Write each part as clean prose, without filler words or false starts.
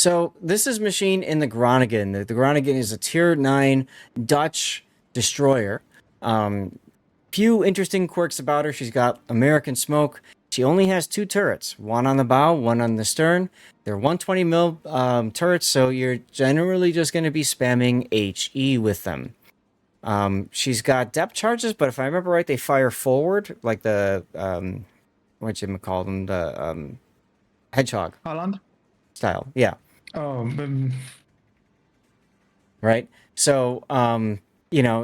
So this is machine in the Groningen. The Groningen is a Tier 9 Dutch destroyer. Few interesting quirks about her. She's got American smoke. She only has two turrets, one on the bow, one on the stern. They're 120 mil turrets, so you're generally just going to be spamming HE with them. She's got depth charges, but if I remember right, they fire forward, like the what you call them, the hedgehog Holland? style. Yeah. Oh, Right. So,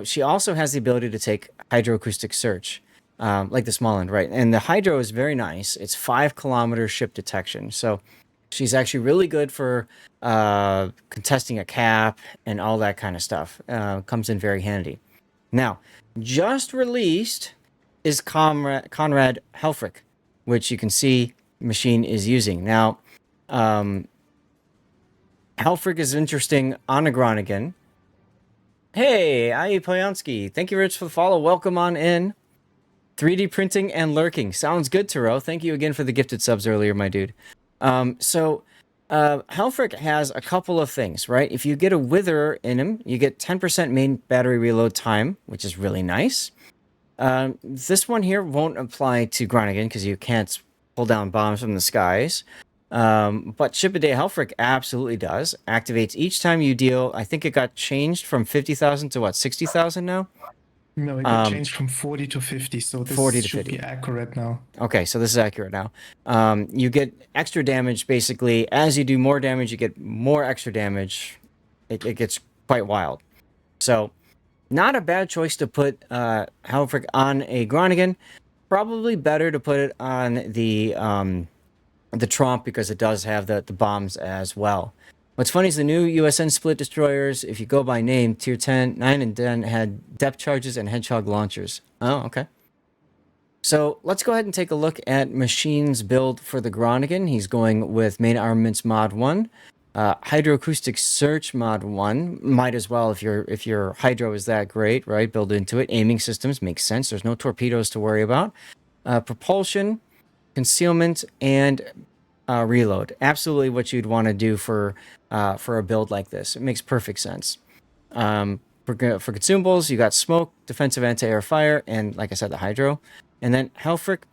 she also has the ability to take hydroacoustic search, like the small end, right? And the hydro is very nice. It's 5 kilometer ship detection. So she's actually really good for contesting a cap and all that kind of stuff. Comes in very handy. Now, just released is Conrad Helfrich, which you can see machine is using. Now, Helfrich is interesting on a Groningen. Hey, Ai Poyansky. Thank you, Rich, for the follow. Welcome on in. 3D printing and lurking. Sounds good, Taro. Thank you again for the gifted subs earlier, my dude. Helfrich has a couple of things, right? If you get a Wither in him, you get 10% main battery reload time, which is really nice. This one here won't apply to Groningen because you can't pull down bombs from the skies. But Ship a Day Helfrich absolutely does. Activates each time you deal. I think it got changed from 50,000 to what, 60,000 now? no, it got changed from 40 to 50, so this 40 to should 50. be accurate now. Okay, so this is accurate now. You get extra damage basically. As you do more damage, you get more extra damage. It gets quite wild. So, not a bad choice to put Helfrich on a Groningen. Probably better to put it on the Tromp because it does have the bombs as well. What's funny is the new USN split destroyers, if you go by name, tier 10, 9, and 10 had depth charges and hedgehog launchers. Oh, okay. So let's go ahead and take a look at Machine's build for the Groningen. He's going with main armaments mod 1. Hydroacoustic search mod 1. Might as well if your hydro is that great, right? Build into it. Aiming systems makes sense. There's no torpedoes to worry about. Propulsion, concealment, and reload. Absolutely what you'd want to do for a build like this. It makes perfect sense. For consumables, you got smoke, defensive anti-air fire, and like I said, the hydro. And then Helfrich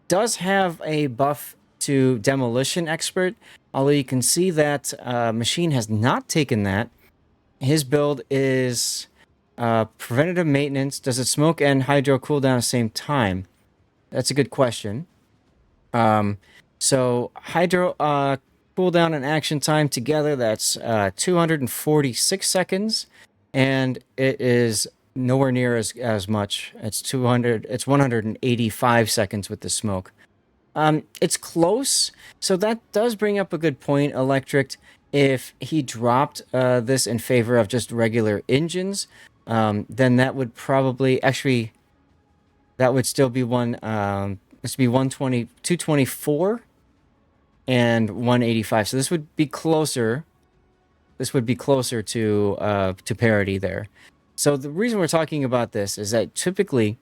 does have a buff to demolition expert, although you can see that Machine has not taken that. His build is preventative maintenance. Does it smoke and hydro cool down at the same time? That's a good question. So hydro cooldown and action time together, that's 246 seconds, and it is nowhere near as much. It's 185 seconds with the smoke. It's close, so that does bring up a good point, Electric. If he dropped this in favor of just regular engines, then that would probably actually that would still be this would be 224 and 185. So this would be closer. This would be closer to parity there. So the reason we're talking about this is that typically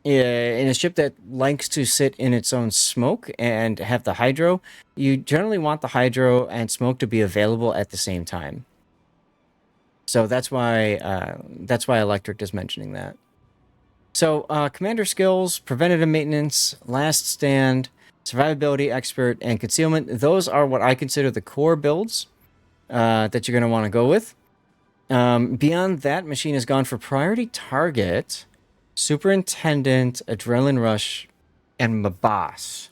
in a ship that likes to sit in its own smoke and have the hydro, you generally want the hydro and smoke to be available at the same time. So that's why Electric is mentioning that. So commander skills, preventative maintenance, last stand, survivability expert, and concealment. Those are what I consider the core builds that you're going to want to go with. Beyond that, Machine has gone for priority target, superintendent, adrenaline rush, and Mabas.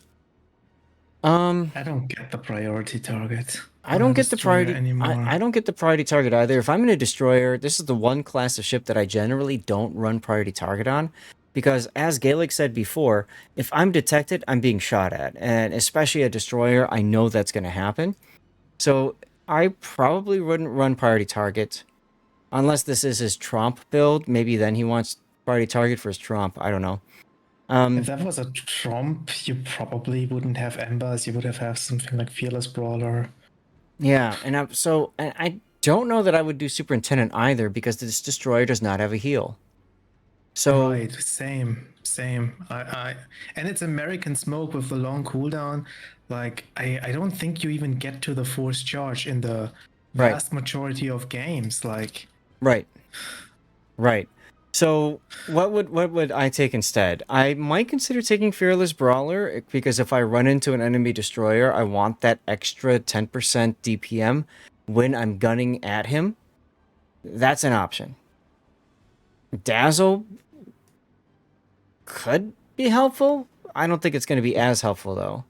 I don't get the priority target. I don't get the priority anymore. I don't get the priority target either. If I'm in a destroyer, this is the one class of ship that I generally don't run priority target on. Because as Gaelic said before, if I'm detected, I'm being shot at. And especially a destroyer, I know that's going to happen. So I probably wouldn't run priority target. Unless this is his Tromp build. Maybe then he wants priority target for his Tromp. I don't know. If that was a Trump, you probably wouldn't have Embers. You would have something like Fearless Brawler. Yeah, and I don't know that I would do Superintendent either because this destroyer does not have a heal. So right, same. And it's American smoke with the long cooldown. Like, I don't think you even get to the force charge in the Right. vast majority of games. Like, Right. Right. So what would I take instead? I might consider taking Fearless Brawler because if I run into an enemy destroyer, I want that extra 10% DPM when I'm gunning at him. That's an option. Dazzle could be helpful. I don't think it's going to be as helpful though.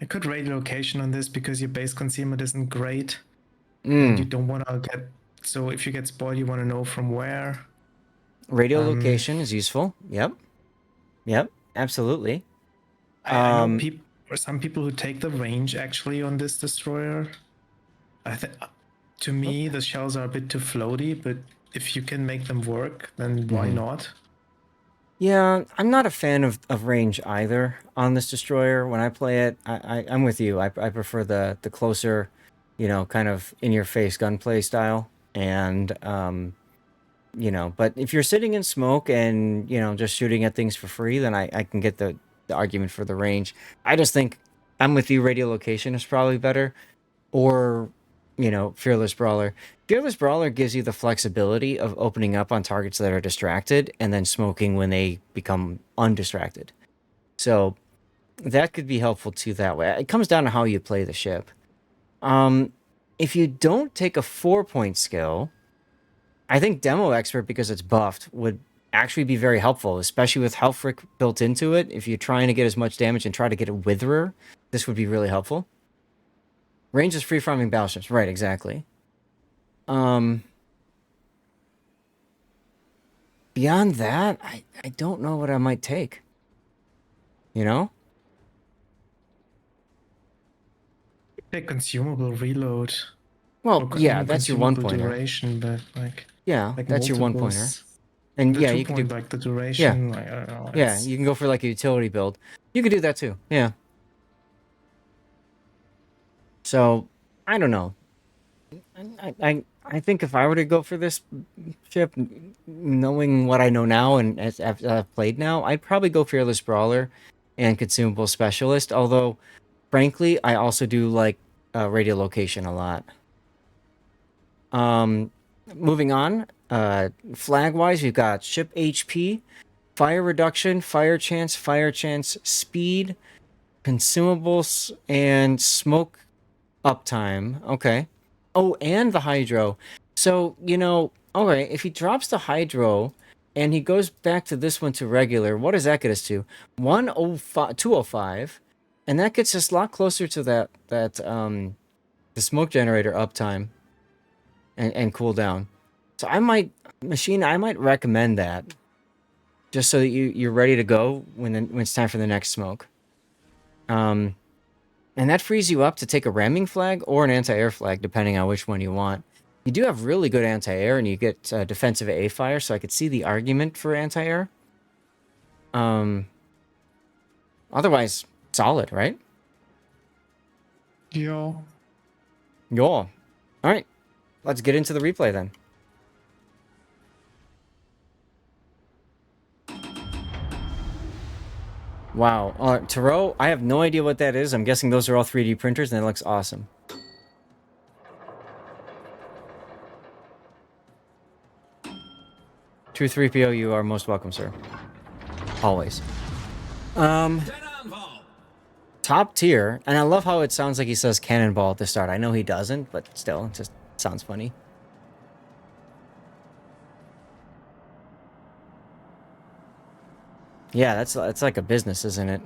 I could rate location on this because your base concealment isn't great and you Mm. don't want to get. So if you get spoiled, you want to know from where. Radio Um, location is useful. Yep. Yep. Absolutely. I know Um, people, or some people who take the range actually on this destroyer. I think, to me, the shells are a bit too floaty, but if you can make them work, then why mhm. not? Yeah, I'm not a fan of range either on this destroyer. When I play it, I'm with you. I prefer the closer, kind of in your face gunplay style. And but if you're sitting in smoke and just shooting at things for free, then I can get the argument for the range. I just think I'm with you. Radiolocation is probably better, or Fearless Brawler. Fearless Brawler gives you the flexibility of opening up on targets that are distracted and then smoking when they become undistracted. So that could be helpful too that way. It comes down to how you play the ship. um if you don't take a 4-point skill, I think Demo Expert, because it's buffed, would actually be very helpful, especially with Helfrich built into it. If you're trying to get as much damage and try to get a Witherer, this would be really helpful. Range is free farming battleships. Right, exactly. Um, Beyond that, I don't know what I might take. You know? Take consumable reload Well, or yeah, even that's your one consumable pointer. duration, but like Yeah, like that's your one pointer. multiples. And The yeah, two you could do. point, like the Yeah, duration, like I don't know, yeah, it's you can go for like a utility build. You could do that too. Yeah. So I don't know. I think if I were to go for this ship, knowing what I know now and as I've played now, I'd probably go Fearless Brawler and Consumable Specialist. Although, frankly, I also do like radiolocation a lot. Um, Moving on. Flag wise, you've got ship HP, fire reduction, fire chance, speed, consumables, and smoke uptime. Okay. Oh, and the hydro. So, okay, if he drops the hydro and he goes back to this one to regular, what does that get us to? 105, 205. And that gets us a lot closer to that the smoke generator uptime and cooldown. So I might recommend that just so that you're ready to go when it's time for the next smoke. Um, and that frees you up to take a ramming flag or an anti-air flag, depending on which one you want. You do have really good anti-air, and you get defensive A fire, so I could see the argument for anti-air. Um, Otherwise, solid, right? yeah. Yeah. All right, let's get into the replay then. Wow. Tarot, I have no idea what that is. I'm guessing those are all 3D printers, and it looks awesome. True 3PO, you are most welcome, sir. Always. Um, Top tier, and I love how it sounds like he says cannonball at the start. I know he doesn't, but still, it just sounds funny. Yeah, that's like a business, isn't it?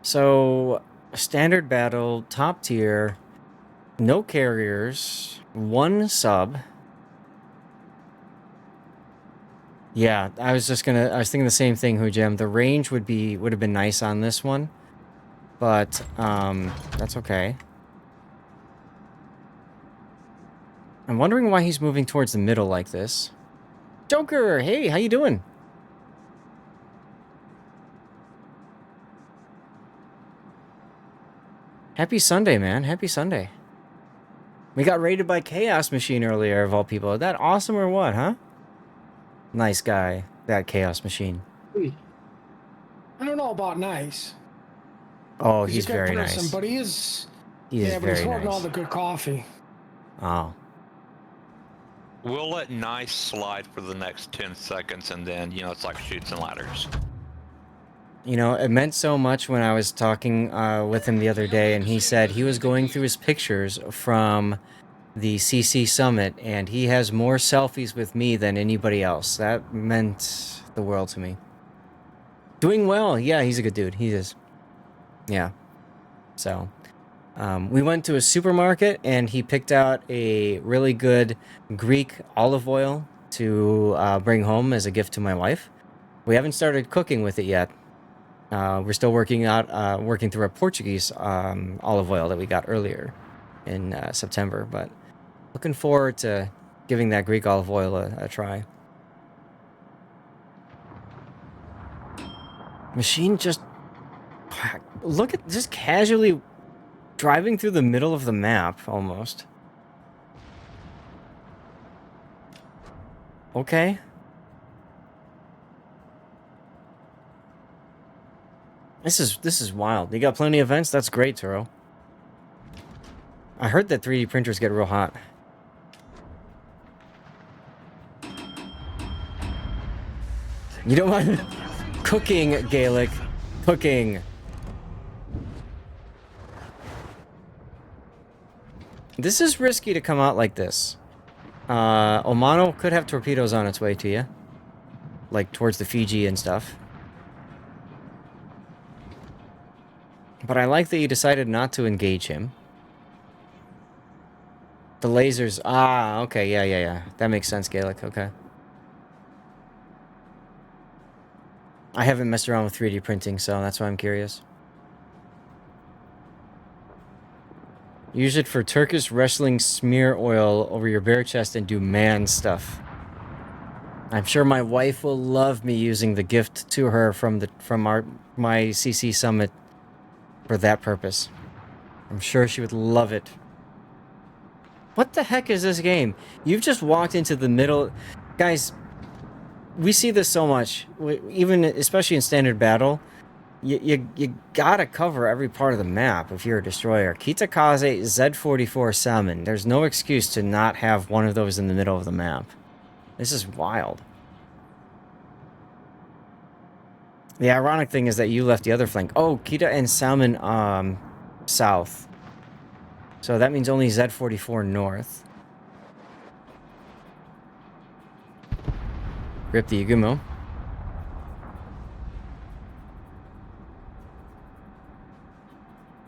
So, standard battle, top tier, no carriers, one sub. Yeah, I was thinking the same thing, Hujam. The range would have been nice on this one, but that's okay. I'm wondering why he's moving towards the middle like this. Joker, hey, how you doing? Happy Sunday, man. Happy Sunday. We got raided by Chaos Machine earlier, of all people. Is that awesome or what, huh? Nice guy. that chaos machine. I don't know about nice. Oh, He's he's a good very person, nice. but he is. He is Yeah, but he's very hoarding all nice. the good coffee. Oh. We'll let nice slide for the next 10 seconds, and then, you know, it's like Chutes and Ladders. You know, it meant so much when I was talking with him the other day, and he said he was going through his pictures from the CC Summit, and he has more selfies with me than anybody else. That meant the world to me. Doing well. Yeah, he's a good dude. He is. Yeah. So, we went to a supermarket, and he picked out a really good Greek olive oil to bring home as a gift to my wife. We haven't started cooking with it yet. We're still working through a Portuguese olive oil that we got earlier in September, but looking forward to giving that Greek olive oil a try. Machine just look at just casually driving through the middle of the map almost. Okay. This is wild. You got plenty of vents? That's great, Turo. I heard that 3D printers get real hot. You don't want cooking, Gaelic. Cooking. This is risky to come out like this. Omano could have torpedoes on its way to you. Like towards the Fiji and stuff. But I like that you decided not to engage him. The lasers. Ah, okay. Yeah. That makes sense, Gaelic. Okay. I haven't messed around with 3D printing, so that's why I'm curious. Use it for Turkish wrestling smear oil over your bare chest and do man stuff. I'm sure my wife will love me using the gift to her from my CC Summit for that purpose. I'm sure she would love it. What the heck is this game? You've just walked into the middle. Guys, we see this so much, even especially in standard battle. You gotta cover every part of the map if you're a destroyer. Kitakaze, Z44 Salmon. There's no excuse to not have one of those in the middle of the map. This is wild. The ironic thing is that you left the other flank. Oh, Kita and Salmon south. So that means only Z44 north. Grip the Yagumo.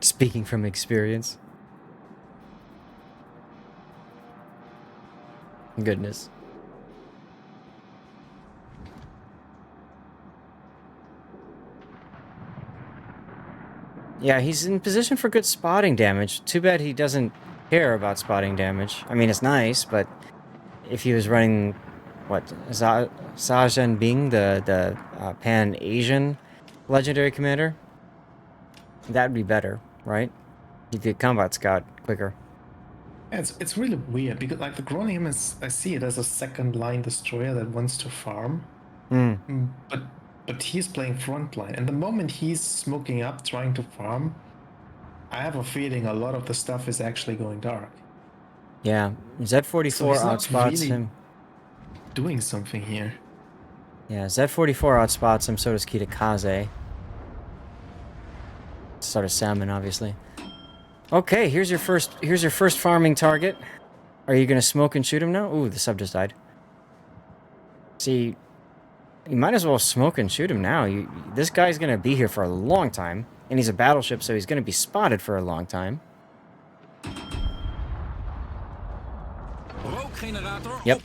Speaking from experience. Goodness. Yeah, he's in position for good spotting damage. Too bad he doesn't care about spotting damage. I mean, it's nice, but if he was running, what, Sajan Bing, the Pan-Asian legendary commander, that'd be better, right? You could combat scout quicker. Yeah, it's really weird because like the Groningen is, I see it as a second line destroyer that wants to farm. But he's playing frontline, and the moment he's smoking up trying to farm, I have a feeling a lot of the stuff is actually going dark. Yeah, Z44 So he's not outspots really him. doing something here. Yeah, Z44 outspots him, so does Kitakaze. So does Salmon, obviously. Okay, here's your first farming target. Are you gonna smoke and shoot him now? Ooh, the sub just died. See, you might as well smoke and shoot him now. This guy's gonna be here for a long time, and he's a battleship, so he's gonna be spotted for a long time. Yep.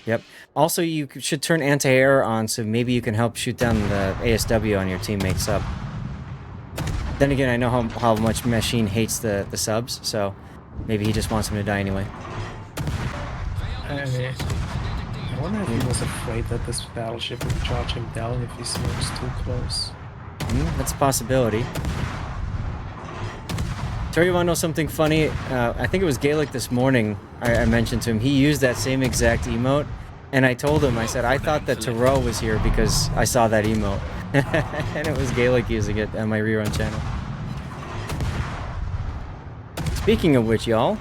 Yep. Also, you should turn anti-air on, so maybe you can help shoot down the ASW on your teammates sub. Then again, I know how much Machine hates the subs, so maybe he just wants him to die anyway. I wonder if he was afraid that this battleship would charge him down if he smokes too close. That's a possibility. Tell you want to know something funny? I think it was Gaelic this morning. I mentioned to him. He used that same exact emote And I told him, I said, I thought that Tarot was here because I saw that emote. And it was Gaelic using it on my rerun channel. Speaking of which, y'all,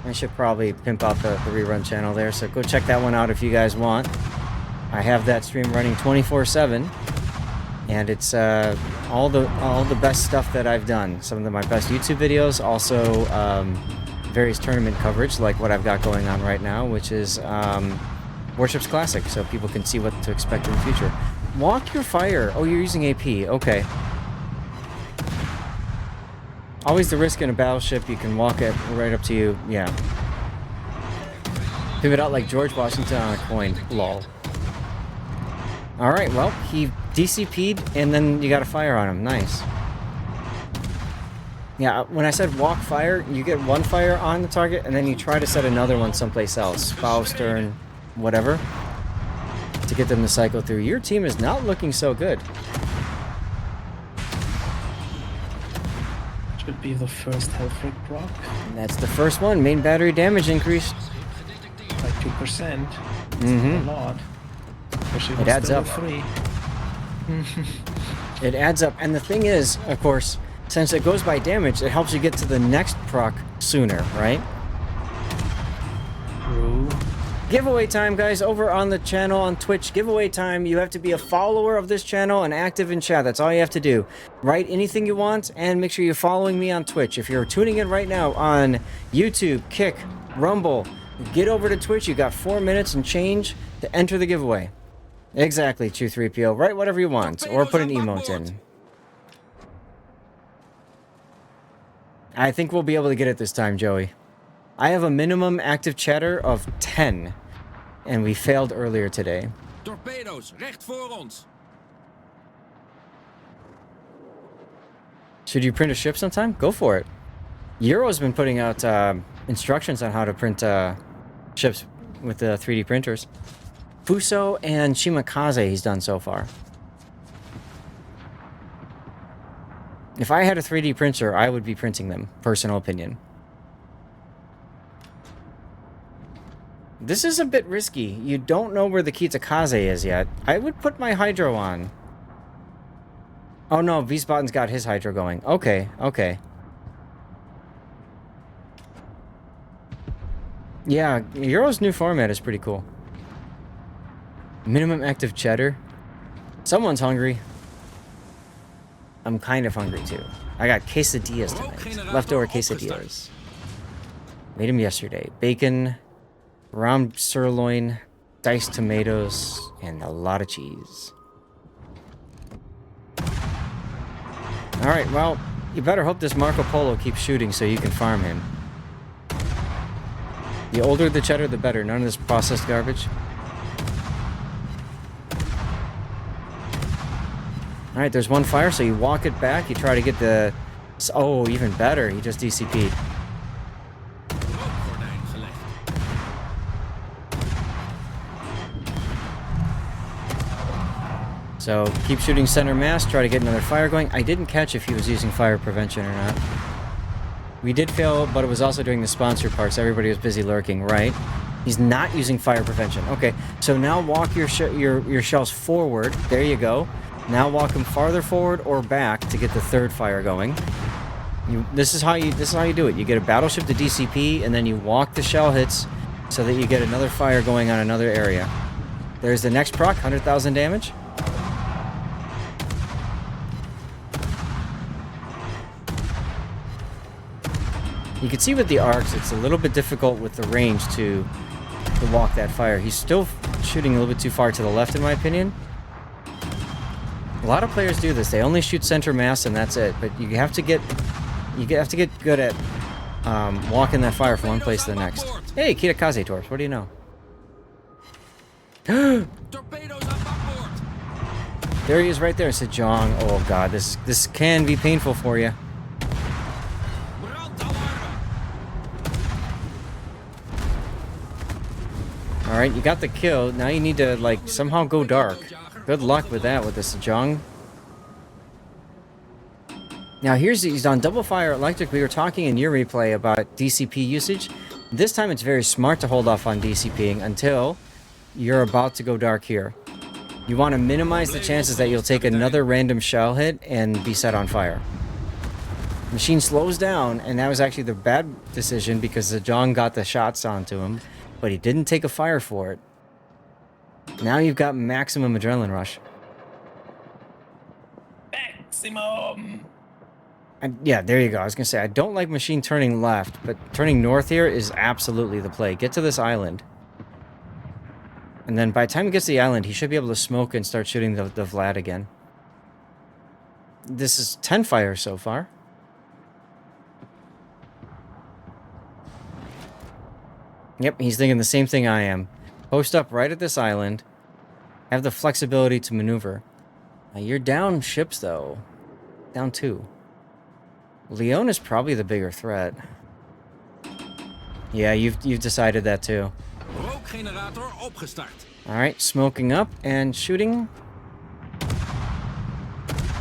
I should probably pimp out the rerun channel there, so go check that one out if you guys want. I have that stream running 24/7, and it's all the best stuff that I've done. Some of my best YouTube videos, also various tournament coverage, like what I've got going on right now, which is Warships Classic, so people can see what to expect in the future. Walk your fire. Oh, you're using AP. Okay. Always the risk in a battleship. You can walk it right up to you. Yeah. Pivot out like George Washington on a coin. Lol. Alright, well, he DCP'd, and then you got a fire on him. Nice. Yeah, when I said walk fire, you get one fire on the target, and then you try to set another one someplace else. Bow, stern, whatever. To get them to cycle through. Your team is not looking so good. Should be the first Helfrich proc. And that's the first one. Main battery damage increased. By 2%. Mm-hmm. A lot. It adds up. It adds up. And the thing is, of course, since it goes by damage, it helps you get to the next proc sooner, right? True. Giveaway time, guys, over on the channel on Twitch. Giveaway time. You have to be a follower of this channel and active in chat. That's all you have to do. Write anything you want, and make sure you're following me on Twitch. If you're tuning in right now on YouTube, Kick, Rumble, get over to Twitch. You got 4 minutes and change to enter the giveaway. Exactly, 23PO. Write whatever you want, or put an emote in. I think we'll be able to get it this time, Joey. I have a minimum active chatter of 10, and we failed earlier today. Torpedo's recht voor ons. Should you print a ship sometime? Go for it. Euro's been putting out instructions on how to print ships with the 3D printers. Fuso and Shimakaze he's done so far. If I had a 3D printer, I would be printing them. Personal opinion. This is a bit risky. You don't know where the Kitakaze is yet. I would put my Hydro on. Oh no, Wiesbaden's got his Hydro going. Okay, okay. Yeah, Euro's new format is pretty cool. Minimum active cheddar. Someone's hungry. I'm kind of hungry too. I got quesadillas tonight. Leftover quesadillas. Made them yesterday. Bacon, round sirloin, diced tomatoes, and a lot of cheese. Alright, well, you better hope this Marco Polo keeps shooting so you can farm him. The older the cheddar, the better. None of this processed garbage. Alright, there's one fire, so you walk it back. You try to get the... Oh, even better. He just DCP'd. So, keep shooting center mass. Try to get another fire going. I didn't catch if he was using fire prevention or not. We did fail, but it was also during the sponsor parts. Everybody was busy lurking, right? He's not using fire prevention. Okay, so now walk your shells forward. There you go. Now walk them farther forward or back to get the third fire going. This is how you do it. You get a battleship to DCP, and then you walk the shell hits so that you get another fire going on another area. There's the next proc, 100,000 damage. You can see with the arcs, it's a little bit difficult with the range to walk that fire. He's still shooting a little bit too far to the left, in my opinion. A lot of players do this. They only shoot center mass and that's it. But you have to get good at walking that fire from one place to the next. Hey, Kitakaze Torps, what do you know? There he is, right there. Sejong. Oh god, this can be painful for you. All right, you got the kill. Now you need to like somehow go dark. Good luck with that with the Sejong. Now he's on double fire electric. We were talking in your replay about DCP usage. This time it's very smart to hold off on DCPing until you're about to go dark here. You want to minimize the chances that you'll take another random shell hit and be set on fire. Machine slows down, and that was actually the bad decision because the John got the shots onto him, but he didn't take a fire for it. Now you've got maximum adrenaline rush. Maximum. And yeah, there you go. I was going to say, I don't like Machine turning left, but turning north here is absolutely the play. Get to this island. And then by the time he gets to the island, he should be able to smoke and start shooting the Vlad again. This is 10 fires so far. Yep, he's thinking the same thing I am. Post up right at this island. Have the flexibility to maneuver. You're down ships, though. Down 2. Leon is probably the bigger threat. Yeah, you've decided that too. Rookgenerator opgestart. Alright, smoking up and shooting.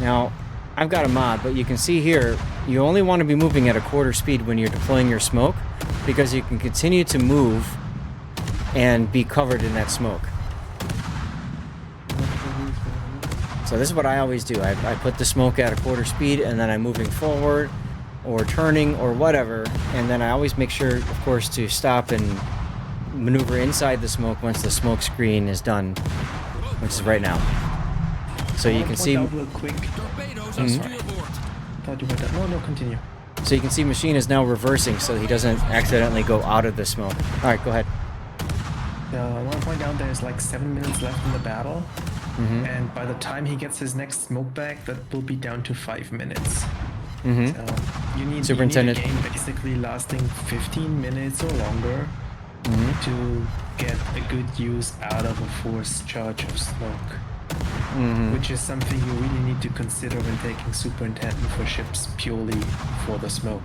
Now, I've got a mod, but you can see here, you only want to be moving at a quarter speed when you're deploying your smoke, because you can continue to move and be covered in that smoke. So this is what I always do. I put the smoke at a quarter speed, and then I'm moving forward, or turning, or whatever, and then I always make sure, of course, to stop and maneuver inside the smoke once the smoke screen is done, which is right now. So you can see... Real quick. Torpedo's aan stuurboord. Thought you were done. No, continue. So you can see Machine is now reversing so he doesn't accidentally go out of the smoke. Alright, go ahead. I want to point out there's like 7 minutes left in the battle. And by the time he gets his next smoke back, that will be down to 5 minutes. So you need Superintendent. a game basically lasting 15 minutes or longer to get a good use out of a forced charge of smoke. Which is something you really need to consider when taking Superintendent for ships purely for the smoke.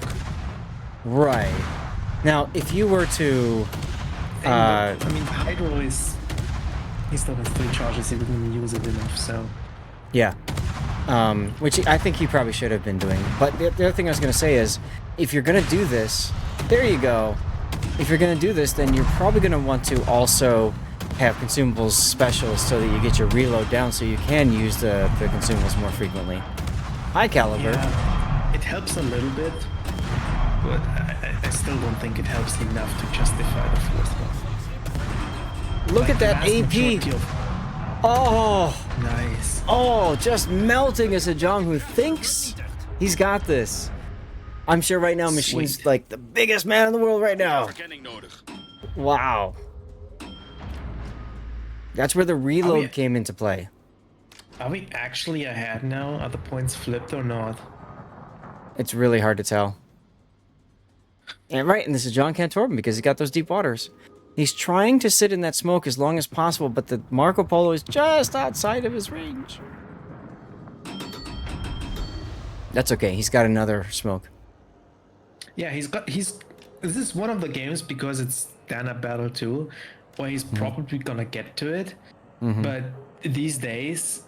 Right. Now, if you were to... I mean, Hydro is... He still has 3 charges, he didn't use it enough, so... Yeah. Which I think he probably should have been doing. But the other thing I was going to say is, if you're going to do this... There you go. If you're going to do this, then you're probably going to want to also have consumables special so that you get your reload down so you can use the consumables more frequently. High caliber. Yeah, it helps a little bit, but I still don't think it helps enough to justify the fourth one. Look at the that vast AP! majority of- Oh! Nice. Oh, just melting as a Jong who thinks he's got this. I'm sure right now Machine's Sweet. like the biggest man in the world right now. Verkenning nodig. Wow. That's where the reload came into play. Are we actually ahead now? Are the points flipped or not? It's really hard to tell. And right, and this is John Cantorban because he's got those deep waters. He's trying to sit in that smoke as long as possible, but the Marco Polo is just outside of his range. That's okay. He's got another smoke. Yeah, this is one of the games because it's stand-up battle too, where he's probably gonna get to it. But these days,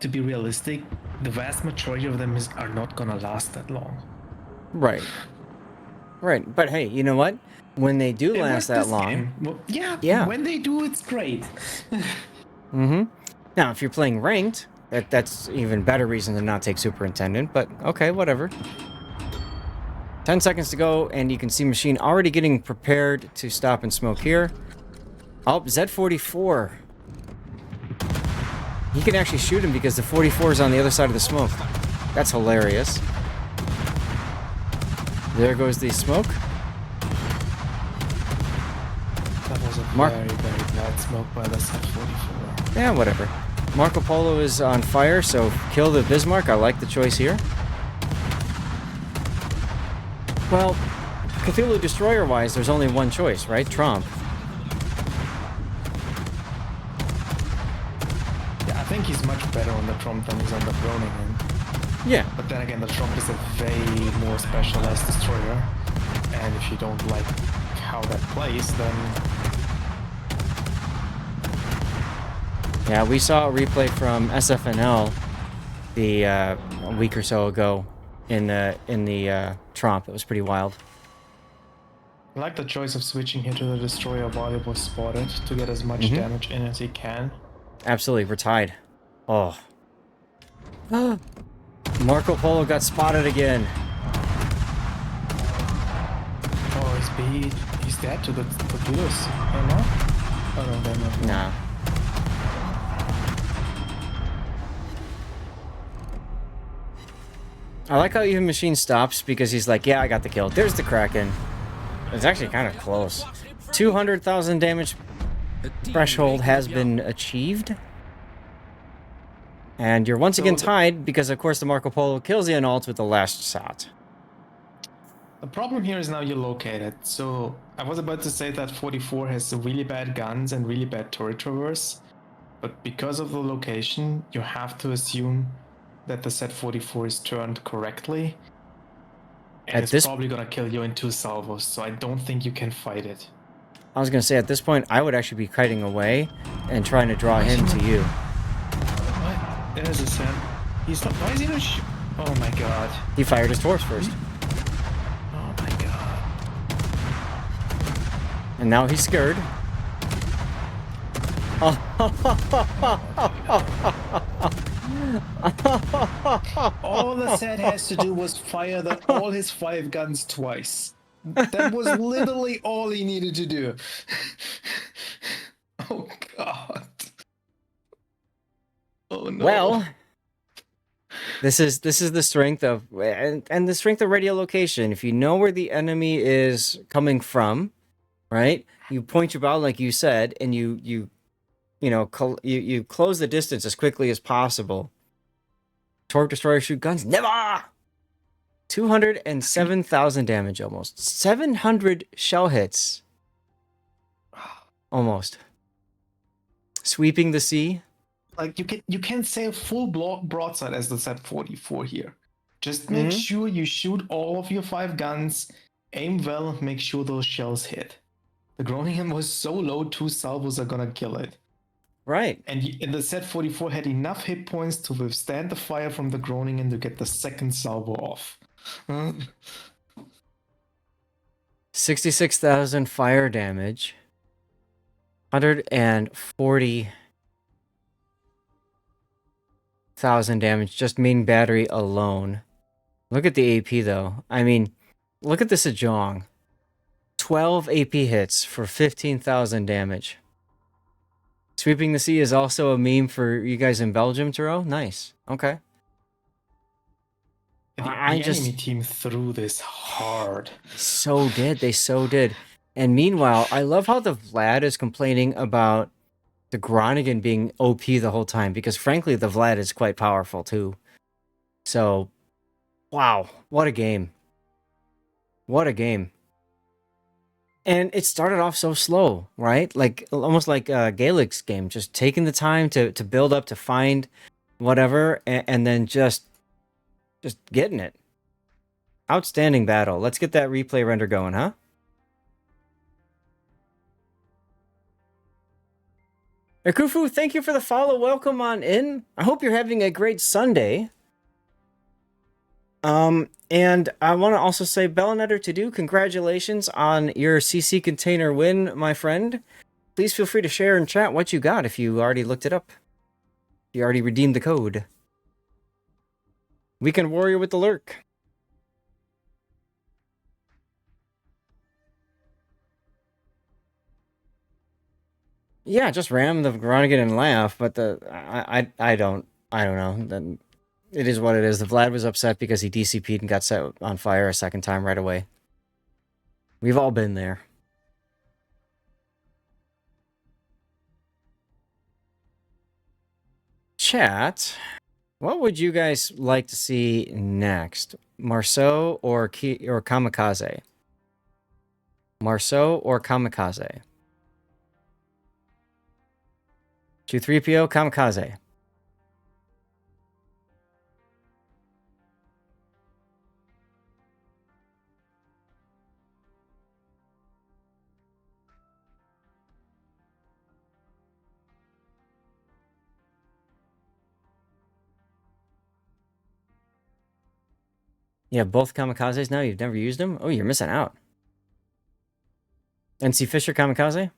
to be realistic, the vast majority of them are not gonna last that long. Right. Right. But hey, you know what? When they do It last worked that this long... game. Well, Yeah. when they do, it's great. Now, if you're playing ranked, that's even better reason to not take Superintendent, but okay, whatever. 10 seconds to go, and you can see Machine already getting prepared to stop and smoke here. Oh, Z44. He can actually shoot him because the 44 is on the other side of the smoke. That's hilarious. There goes the smoke. That was a Mark- very, very bad smoke by the Z44. Yeah, whatever. Marco Polo is on fire, so kill the Bismarck. I like the choice here. Well, Cthulhu Destroyer-wise, there's only one choice, right? Trump. Yeah, I think he's much better on the Trump than he's on the Groningen. Yeah. But then again, the Trump is a way more specialized destroyer. And if you don't like how that plays, then... Yeah, we saw a replay from SFNL a week or so ago in the Trump. It was pretty wild. I like the choice of switching here to the destroyer while it was spotted to get as much damage in as he can. Absolutely, we're tied. Oh. Marco Polo got spotted again. Oh, he's dead to the torpedoes. Oh no? Oh no, they're not. Nah. I like how even Machine stops because he's like, yeah, I got the kill. There's the Kraken. It's actually kind of close. 200,000 damage threshold has been achieved. And you're once again tied because, of course, the Marco Polo kills the Analt with the last shot. The problem here is now you're located. So I was about to say that 44 has really bad guns and really bad turret traverse. But because of the location, you have to assume that the set 44 is turned correctly. And it's probably gonna kill you in 2 salvos, so I don't think you can fight it. I was gonna say, at this point, I would actually be kiting away and trying to draw him to you. What? There's a set. He's not. Why is he not? Oh my god. He fired his torch first. Oh my god. And now he's scared. All the set has to do was fire all his 5 guns twice. That was literally all he needed to do. Oh god. Oh no. Well, this is the strength of and the strength of radiolocation. If you know where the enemy is coming from, right? You point your bow like you said, and you close the distance as quickly as possible. Torque destroyer shoot guns, never. 207,000 damage almost. 700 shell hits. Almost. Sweeping the sea. Like you can say a full broadside as the set 44 here. Just make sure you shoot all of your 5 guns, aim well, make sure those shells hit. The Groningen was so low, 2 salvos are gonna kill it. Right. And the set 44 had enough hit points to withstand the fire from the Groningen to get the second salvo off. 66,000 fire damage. 140,000 damage, just main battery alone. Look at the AP though. I mean, look at the Sejong. 12 AP hits for 15,000 damage. Sweeping the sea is also a meme for you guys in Belgium, Turo. Nice. Okay. The enemy team threw this hard. So did. They so did. And meanwhile, I love how the Vlad is complaining about the Groningen being OP the whole time, because frankly, the Vlad is quite powerful too. So, wow, what a game. What a game. And it started off so slow, right? Like, almost like Gaelic's game, just taking the time to build up, to find whatever, and then just getting it. Outstanding battle. Let's get that replay render going, huh? Ekufu, thank you for the follow. Welcome on in. I hope you're having a great Sunday. And I want to also say, Bellinetter to do, congratulations on your CC container win, my friend. Please feel free to share in chat what you got if you already looked it up. If you already redeemed the code. Weekend Warrior with the lurk. Yeah, just ram the Groningen and laugh, but I don't know. Then it is what it is. The Vlad was upset because he DCP'd and got set on fire a second time right away. We've all been there. Chat, what would you guys like to see next? Marceau or Kamikaze? Marceau or Kamikaze? 2-3PO Kamikaze. Yeah, both Kamikazes now? You've never used them? Oh, you're missing out. NC Fisher Kamikaze?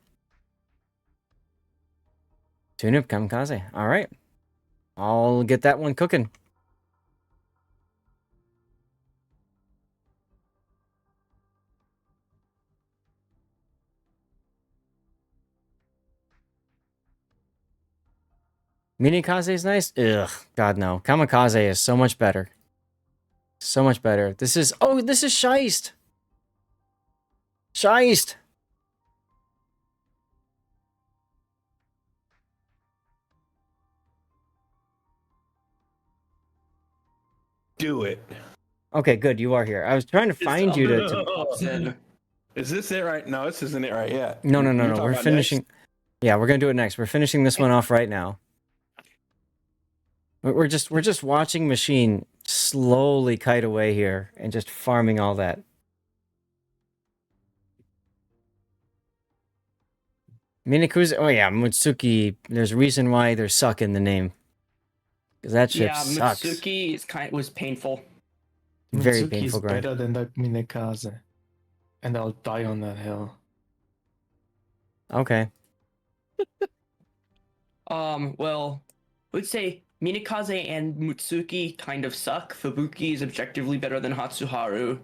Tune-up Kamikaze. All right. I'll get that one cooking. Minikaze is nice? Ugh, God no. Kamikaze is so much better. So much better. This is... Oh, this is Scheist! Scheist! Do it. Okay, good. You are here. I was trying to find you to... Is this it right? No, this isn't it right yet. No. You're talking We're about finishing... next? Yeah, we're gonna do it next. We're finishing this one off right now. We're just watching Machine slowly kite away here and just farming all that. Minikuze, oh yeah, Mutsuki. There's a reason why there's suck in the name, because that ship Yeah, sucks. Mitsuki is was painful. Very Mitsuki painful is grind. better than that Minekaze. And I'll die on that hill. Okay. Well, I would say Minakaze and Mutsuki kind of suck. Fubuki is objectively better than Hatsuharu.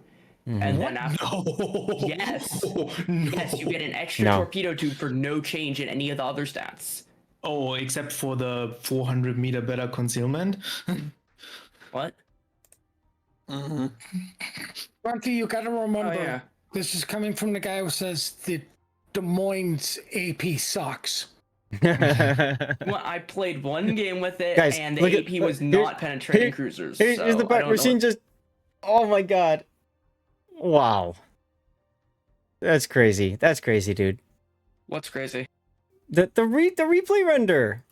Mhm. And then after No. Yes. No. yes, you get an extra No. torpedo tube for no change in any of the other stats. Oh, except for the 400-meter better concealment. What? Mm-hmm. Frankie, you gotta remember, Oh, yeah. this is coming from the guy who says the Des Moines AP sucks. Well, I played one game with it, Guys, and the look at- AP was here- not penetrating here- cruisers. Here's so the I part. don't know Machine just... Oh my god. Wow. That's crazy. That's crazy, dude. what's crazy. The replay render.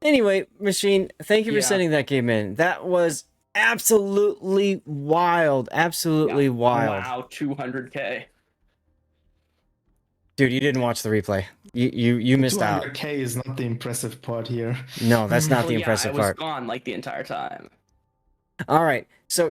Anyway, Machine, thank you for Yeah. sending that game in. That was absolutely wild. Absolutely Yeah. wild. Wow, 200k. Dude, you didn't watch the replay. You missed out. 200k is not the impressive part here. No, that's not Well, the yeah, impressive I was part. gone like the entire time. All right. So